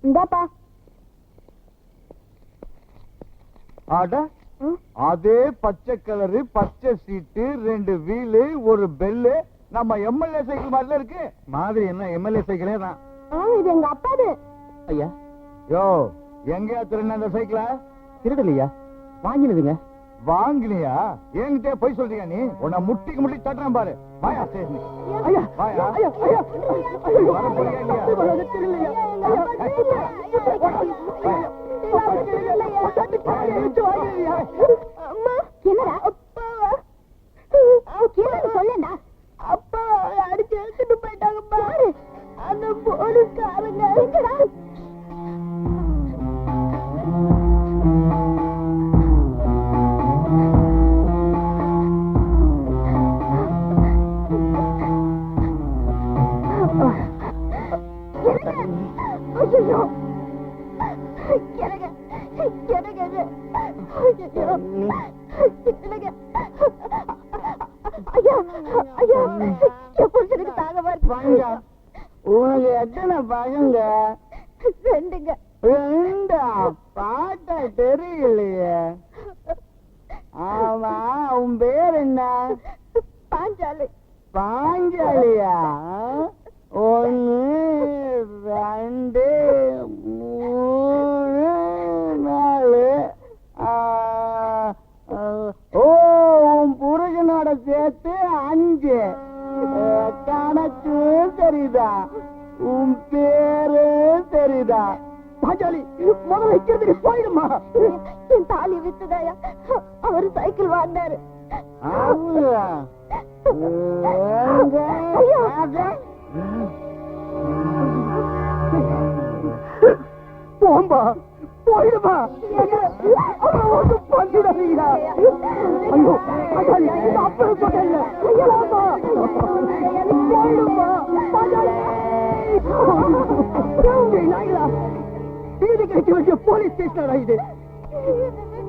இந்தாப்பா. ஆட அதே பச்சை கலரு, பச்சை சீட்டு, 2 வீலு, ஒரு பெல்லு, நம்ம எம்எல்ஏ சைக்கிள் மாதிரில இருக்கு. மாதிரி என்ன எம்எல்ஏ சைக்கிளே தான். இது எங்க அப்பாது. ஐயா, யோ எங்கயா திருண்ண அந்த சைக்கிள? திருடலையா, வாங்கினதுங்க. வாங்கினியா? என்கிட்ட போய் சொல்றீங்க நீ? உன்னை முட்டிக்கு முட்டி தட்டுறேன் பாரு. வாயா ஸ்டேஷன். ஐயா, வாயா. ஐயா, ஐயா, வர போறியா இல்லையா? திருடலையா? என்னடா சொல்லா? அப்பா அடிச்சு எடுத்துட்டு போயிட்டாங்க பாரு. அந்த போலீஸ்காரங்க உனக்கு எத்தனை பசங்க? 2ங்க. 2? பாட்டா தெரியலையே. ஆமா, உன் பேர் என்ன? பாஞ்சாலி. பாஞ்சாலியா? 1 2 3 4. ஓ, உன் புருஷனோட சேர்த்து 5. கணக்கு தெரியுதா? உன் பேரு தெரியுதா? பாஞ்சாலி, முதல்ல வைக்கிறதுக்கு போயிடுமா? என் தாலி வித்துதாயா, அவரு சைக்கிள் வாங்கினாரு. போம்பா, போயிடுமா? ஒன்றும் பண்ணிடாதீங்களா? ஐயோ, அப்படி சொல்லல. போயிடுமா? வீடு கழிச்சு வச்ச போலீஸ் ஸ்டேஷன் இது.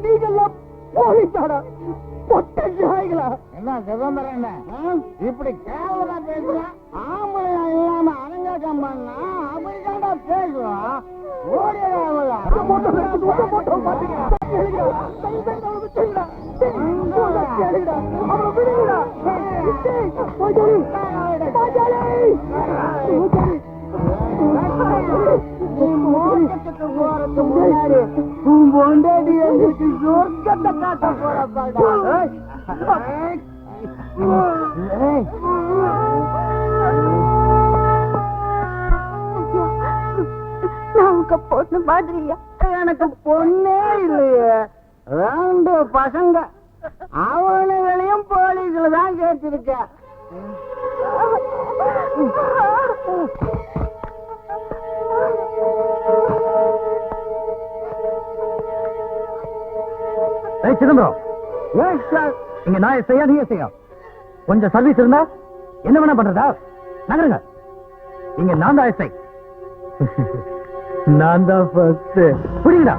நீங்கெல்லாம் போலீஸாடா? பொட்ட நாய்களா? என்ன சிதம்பரம் என்ன இப்படி கேவலமா பேசுற? ஆம்பளையா இல்லாம அரங்காட்டம் பண்ணா அப்படிதான்டா பேசுவான். பொண்டாடி எங்களுக்கு சொர்க்கத்தை காட்ட போறப்பாடா. நான் உங்க பொண்ணு மாதிரியா? எனக்கு பொண்ணே இல்லையே, 2 பசங்க. அவனுங்களையும் போலீஸ்ல தான் கேட்டிருக்க. சிதம்பரம், இங்க நான் செய்ய நீ செய்ய கொஞ்சம் சர்வீஸ் இருந்தா என்ன வேணா பண்றதா? நகருங்க. இங்க நான் தான் எஸ்ஐ. நான் தான் ஃபர்ஸ்ட். புரியுதா?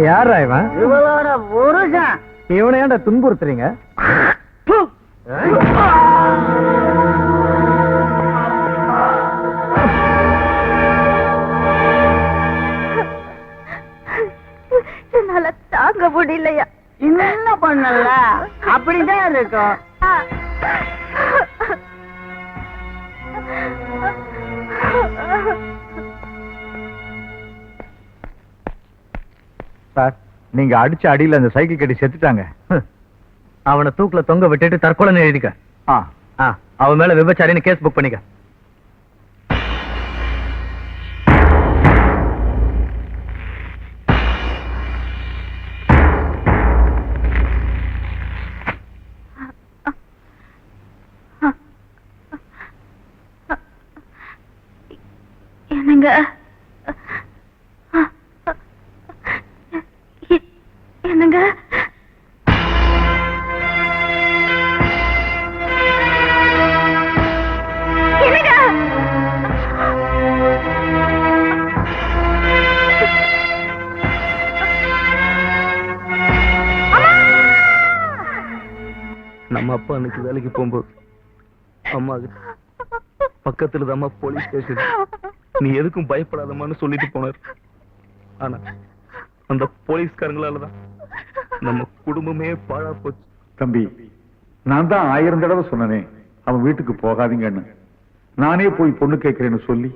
யாரா இவன்? இவளோட புருஷன். இவனை ஏன்டா துன்புறுத்துறீங்க? என்னால தாங்க முடியலையா? என்ன பண்ணல, அப்படிதான் இருக்கும். சார், நீங்க அடிச்ச அடியில அந்த சைக்கிள் கட்டி செத்துட்டாங்க. அவனை தூக்குல தொங்க விட்டுட்டு தற்கொலை எழுதிக்க. அவன் மேல விபச்சாரின்னு கேஸ் புக் பண்ணிக்க. என்னங்க என்னங்க என்னங்க அன்னைக்கு வேலைக்கு போகும்போது அம்மா பக்கத்துல தான் போலீஸ் ஸ்டேஷன், நீ எதுக்கும் பயப்படாதம்மான்னு சொல்லிட்டு போனார். ஆனா அந்த போலீஸ்காரங்களாலதான் நம்ம குடும்பமே பாழா போச்சு. தம்பி, நான் தான் 1000 தடவை சொன்னனே அவன் வீட்டுக்கு போகாதீங்கன்னு. நானே போய் பொண்ணு கேட்கிறேன்னு சொல்லி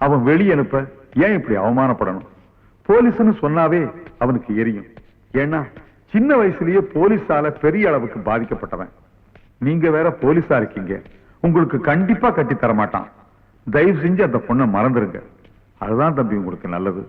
அவன் வெளியே அனுப்ப ஏன் இப்படி அவமானப்படணும்? போலீஸ்னு சொன்னாவே அவனுக்கு எரியும். ஏன்னா சின்ன வயசுலயே போலீஸால பெரிய அளவுக்கு பாதிக்கப்பட்டவன். நீங்க வேற போலீஸா இருக்கீங்க, உங்களுக்கு கண்டிப்பா கட்டி தர மாட்டான். தயவு செஞ்சு அந்த பொண்ணை மறந்துருங்க. அதுதான் தம்பி உங்களுக்கு நல்லது.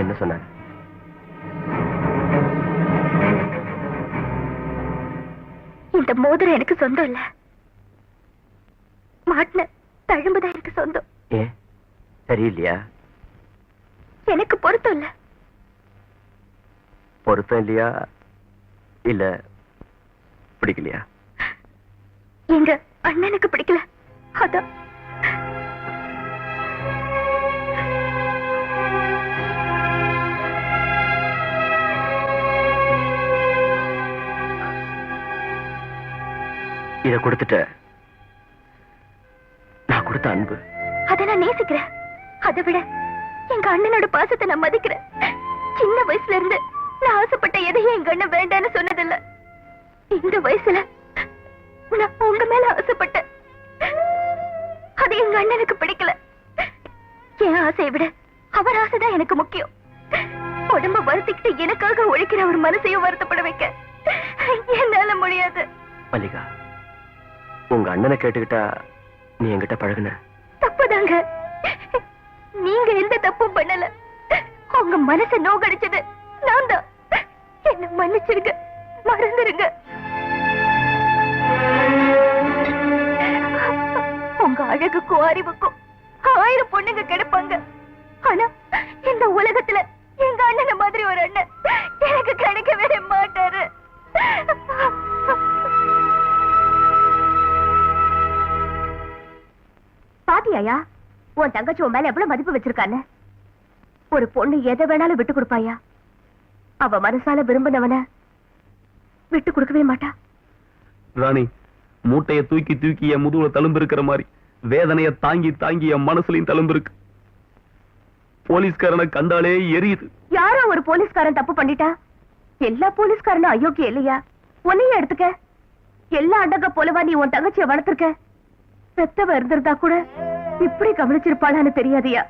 என்ன சொன்னார்? இந்த மோதிரம் எனக்கு சொந்தம் இல்ல, மாட்டின தழும்புதான் எனக்கு சொந்தம். ஏன் சரியில்லையா? எனக்கு பொருத்தம் இல்ல. பொருத்தம் இல்லையா இல்ல பிடிக்கலையா? எங்க அண்ணனுக்கு பிடிக்கல, அதான். இத கொடுத்துட்ட நான் கொடுத்த அன்பு, அதை நான் நேசிக்கிறேன். அதை விட எங்க அண்ணனோட பாசத்தை நான் மதிக்கிறேன். சின்ன வயசுல இருந்து நான் ஆசைப்பட்ட எதையும் எங்க அண்ணன் வேண்டான்னு சொன்னதில்ல. இந்த வயசுல நான் உங்க மேல ஆசைப்பட்டேன். அது எங்க அண்ணனுக்கு பிடிக்கல. என் ஆசையை விட அவர் ஆசைதான் எனக்கு முக்கியம். உடம்ப வருத்திக்கிட்டு எனக்காக உழைக்கிற ஒரு மனசையும் வருத்தப்பட வைக்க என்னால முடியாது. மல்லிகா, உங்க அண்ணனை கேட்டுக்கிட்டா நீ என்கிட்ட பழகுன தப்புதாங்க. நீங்க எந்த தப்பும் பண்ணல. உங்க மனசை நோகடிச்சது நான் தான். என்ன மன்னிச்சிருங்க, மறந்துருங்க. உங்க அழகுக்கும் அறிவுக்கும் 1000 பொண்ணுங்க கிடைப்பாங்க. ஆனா இந்த உலகத்துல எங்க அண்ணனை மாதிரி ஒரு அண்ணன் எனக்கு கிடைக்கவே மாட்டாரு. பாத்தியாயா, உன் தங்கச்சி உன் மேல எவ்வளவு மதிப்பு வச்சிருக்கான்னு? ஒரு பொண்ணு எதை வேணாலும் விட்டு கொடுப்பாயா? அவ மனசால விரும்பினவன விட்டு கொடுக்கவே மாட்டா. ராணி, மூட்டைய தூக்கி தூக்கி என் முதுகுல தழும்பு இருக்கிற மாதிரி வேதனைய தாங்கி தாங்கி என் மனசுலயும் தழும்பு இருக்கு. போலீஸ்காரனை கண்டாலே எரியுது. யாரோ ஒரு போலீஸ்காரன் தப்பு பண்ணிட்டா எல்லா போலீஸ்காரனும் அயோக்கியம் இல்லையா? உன்னையும் எடுத்துக்க. எல்லா அண்டங்க போலவா நீ உன் தங்கச்சியை வளர்த்திருக்க. பெத்தவ இருந்திருந்தா கூட இப்படி கவனிச்சிருப்பாளான்னு தெரியாதியா?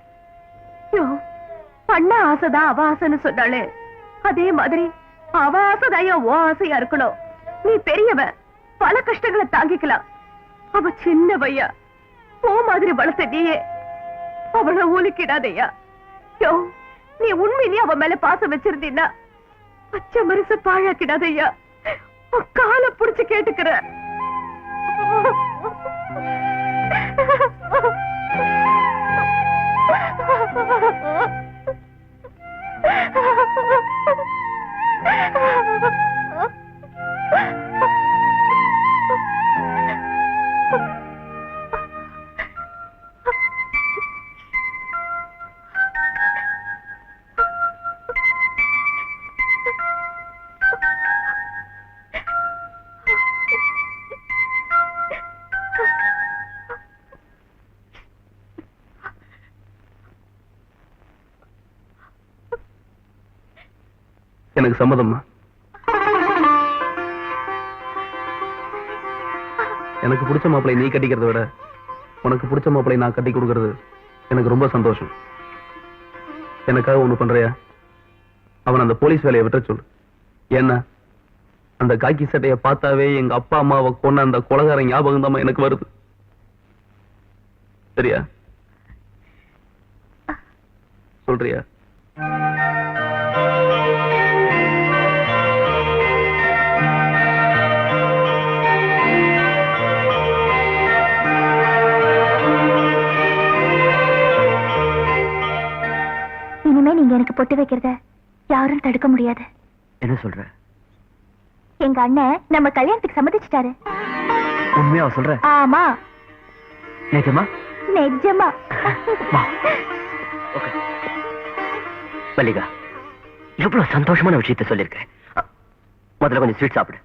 பண்ண ஆசைதான் அவ ஆசைன்னு சொன்னாலே, அதே மாதிரி அவ ஆசைதாயா ஓ ஆசையா இருக்கணும். நீ பெரியவ, பல கஷ்டங்களை தாங்கிக்கலாம். அவ சின்ன பையா, ஓ மாதிரி வளர்த்த நீயே அவளை ஊலிக்கிடாதையா. நீ உண்மையிலேயே அவ மேல பாசம் வச்சிருந்தீன்னா பச்சை மனசு பாழாக்கிடாதையா. காலை புடிச்சு கேட்டுக்கிற. எனக்கு சம்மதம்மா. எனக்கு பிடிச்ச மாப்பிளை நீ கட்டிக்கிறத விட உனக்கு பிடிச்ச மாப்பிளை நான் கட்டி கொடுக்கறது எனக்கு ரொம்ப சந்தோஷம். எனக்காக ஒண்ணு பண்றியா? அவன் அந்த போலீஸ் வேலையை விட்ட சொல்லு. ஏன்னா அந்த காக்கி சட்டையை பார்த்தாவே எங்க அப்பா அம்மாவை கொன்ன அந்த கொலகாரன் ஞாபகம் தான் எனக்கு வருது. சரியா? சொல்றியா? இனிமே நீங்க எனக்கு பொட்டு வைக்கிறத யாரும் தடுக்க முடியாது. என்ன சொல்ற? எங்க அண்ணன் நம்ம கல்யாணத்துக்கு சம்மதிச்சிட்டாரு. உண்மையா சொல்ற? ஆமா. நிஜமா? நிஜமா. மல்லிகா, எவ்வளவு சந்தோஷமான விஷயத்தை சொல்லிருக்க. முதல்ல கொஞ்சம் ஸ்வீட் சாப்பிடு.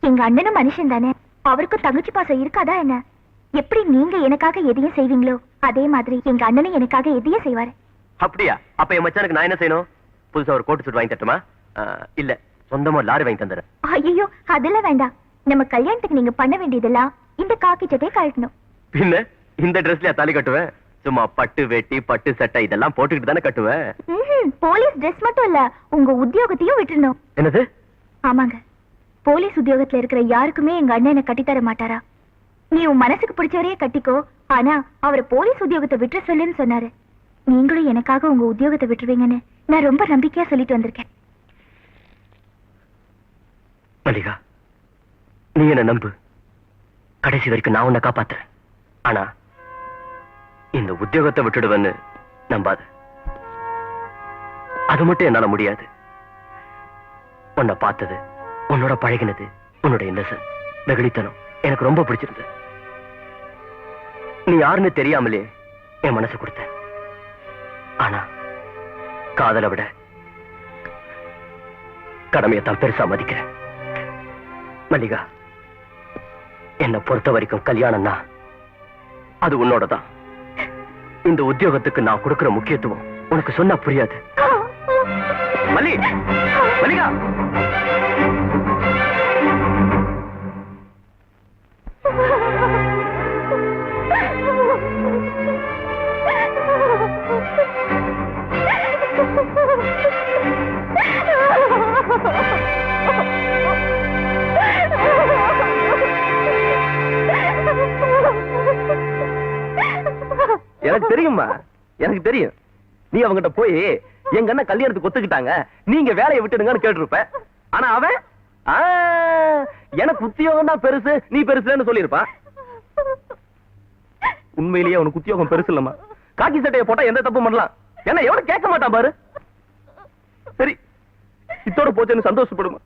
எங்க அண்ணனும் மனுஷன் தானே, அவருக்கும் தங்கச்சி பாசம் இருக்காதா என்ன? எப்படி நீங்க எனக்காக எதையும் செய்வீங்களோ அதே மாதிரி எங்க அண்ணனும் எனக்காக எதையும் செய்வாரு. அப்படியா? அப்ப என் மச்சானுக்கு நான் என்ன செய்யணும்? புதுசா ஒரு கோட்டு சூட் வாங்கி தட்டுமா? இல்ல, சொந்தமா லாரி வாங்கி தந்துறேன். ஐயோ, அதெல்லாம் வேண்டாம். நம்ம கல்யாணத்துக்கு நீங்க பண்ண வேண்டியதெல்லாம் இந்த காக்கி சட்டையை கழட்டணும். பின்ன இந்த ட்ரெஸ்லயா தாலி கட்டுவேன்? சும்மா பட்டு வேட்டி பட்டு சட்டை இதெல்லாம் போட்டுக்கிட்டு தானே கட்டுவேன். போலீஸ் ட்ரெஸ் மட்டும் இல்ல, உங்க உத்தியோகத்தையும் விட்டுறணும். என்னது? ஆமாங்க, போலீஸ் உத்தியோகத்துல இருக்கிற யாருக்குமே எங்க அண்ணன் என்ன கட்டித்தர மாட்டாரா? நீ உன் மனசுக்கு பிடிச்சவரையே கட்டிக்கோ, ஆனா அவரை போலீஸ் உத்தியோகத்தை விட்டுற சொல்லுன்னு சொன்னாரு. நீங்களும் எனக்காக உங்க உத்தியோகத்தை விட்டுருவீங்கன்னு நான் ரொம்ப நம்பிக்கையா சொல்லிட்டு வந்திருக்கேன். மல்லிகா, நீ என்ன நம்பு. கடைசி வரைக்கும் நான் உன்னை காப்பாத்துறேன். ஆனா இந்த உத்தியோகத்தை விட்டுடுவேன்னு நம்பாத. அது மட்டும் என்னால முடியாது. உன்னை பார்த்தது, உன்னோட பழகினது, உன்னோட இன்னசென்ஸ், வெகுளித்தனம் எனக்கு ரொம்ப பிடிச்சிருந்தது. நீ யாருன்னு தெரியாமலே என் மனசு கொடுத்த. ஆனா காதலை விட கடமையத்தான் பெருசா மதிக்கிறேன். மல்லிகா, என்னை பொறுத்த வரைக்கும் கல்யாணம்னா அது உன்னோடதான். இந்த உத்தியோகத்துக்கு நான் கொடுக்கிற முக்கியத்துவம் உனக்கு சொன்னா புரியாது. மல்லிகா, எனக்கு தெரியுமா, எனக்கு தெரியும். நீ அவங்கிட்ட போய் எங்க அண்ணன் கல்யாணத்துக்கு ஒத்துக்கிட்டாங்க, நீங்க வேலையை விட்டுடுங்கன்னு கேட்டிருப்ப. ஆனா அவன் எனக்கு உத்தியோகம் தான் பெருசு, நீ பெருசுன்னு சொல்லியிருப்பான். உண்மையிலேயே அவனுக்கு உத்தியோகம் பெருசு இல்லம்மா. காக்கி சட்டையை போட்டா எந்த தப்பு பண்ணலாம், என்ன எவனும் கேட்க மாட்டான் பாரு. சரி, இத்தோட போச்சுன்னு சந்தோஷப்படுமா?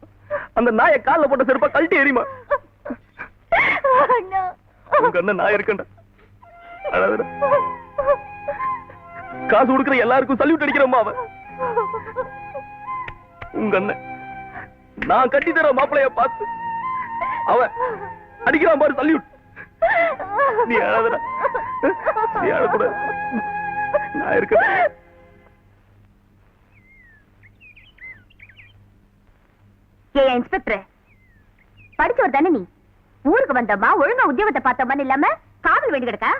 அந்த நாயை காலில் போட்ட செருப்பா கழட்டி எறியுமா? உங்க அண்ணன் நான் இருக்கேன்டா. அதாவது காசு கொடுக்கிற எல்லாருக்கும் சல்யூட் அடிக்கிறோமா அவன்? உங்க அண்ணன் நான் கட்டி தர மாப்பிளைய பார்த்து அவன் அடிக்கிறான் பாரு சல்யூட். நீ அழாதடா, நீ அழக்கூடாது, நான் இருக்கேன். ஏன் இன்ஸ்பெக்டர், படிச்சவர் தானே நீ? ஊருக்கு வந்தோமா, ஒழுங்கா உத்தியோகத்தை பார்த்தோமான்னு இல்லாம காதல் வேண்டி கிடக்கா?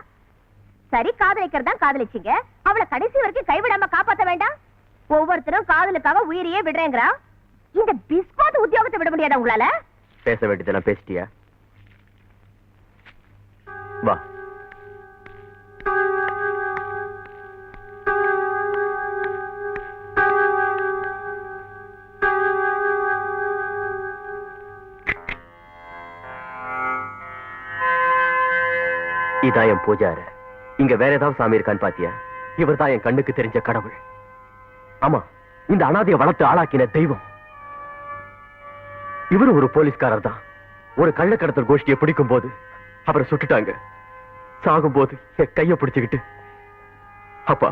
சரி, காதலிக்கிறதா காதலிச்சிங்க, அவளை கடைசி வரைக்கும் கைவிடாம காப்பாத்த வேண்டாம்? ஒவ்வொருத்தரும் காதலுக்காக உயிரையே விடுறேங்கிறா. இந்த பிஸ்கோட் உத்தியோகத்தை விட முடியாதா உங்களால? பேச வேண்டியதெல்லாம் பேசிட்டியா? வா. இதான் என் பூஜாரு. இங்க வேற ஏதாவது சாமி இருக்கான்னு பாத்தியா? இவர் தான் என் கண்ணுக்கு தெரிஞ்ச கடவுள். ஆமா, இந்த அனாதையை வளர்த்து ஆளாக்கின தெய்வம். இவரு ஒரு போலீஸ்காரர் தான். ஒரு கள்ளக்கடத்தல் கோஷ்டியை பிடிக்கும் போது அவரை சுட்டுட்டாங்க. சாகும் போது என் கைய பிடிச்சுக்கிட்டு, அப்பா,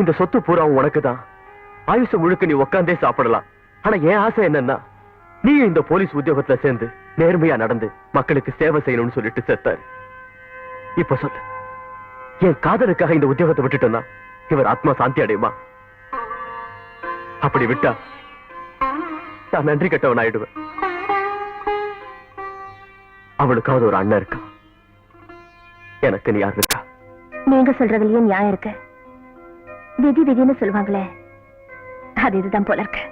இந்த சொத்து பூரா உனக்கு தான், ஆயுசு முழுக்க நீ உட்காந்தே சாப்பிடலாம். ஆனா என் ஆசை என்னன்னா, நீ இந்த போலீஸ் உத்தியோகத்துல சேர்ந்து நேர்மையா நடந்து மக்களுக்கு சேவை செய்யணும்னு சொல்லிட்டு செத்தாரு. இப்ப சொல்லு, என் காதலுக்காக இந்த உத்தியோகத்தை விட்டுட்டோம்னா இவர் ஆத்மா சாந்தி அடையுமா? அப்படி விட்டா நான் நன்றி கட்டவன் ஆயிடுவேன். அவளுக்காவது ஒரு அண்ணன் இருக்கா, எனக்கு நீ யார் இருக்கா? நீங்க சொல்றதுலயே நியாயம் இருக்கு. விதி விதின்னு சொல்லுவாங்களே, அது இதுதான் போல இருக்கு.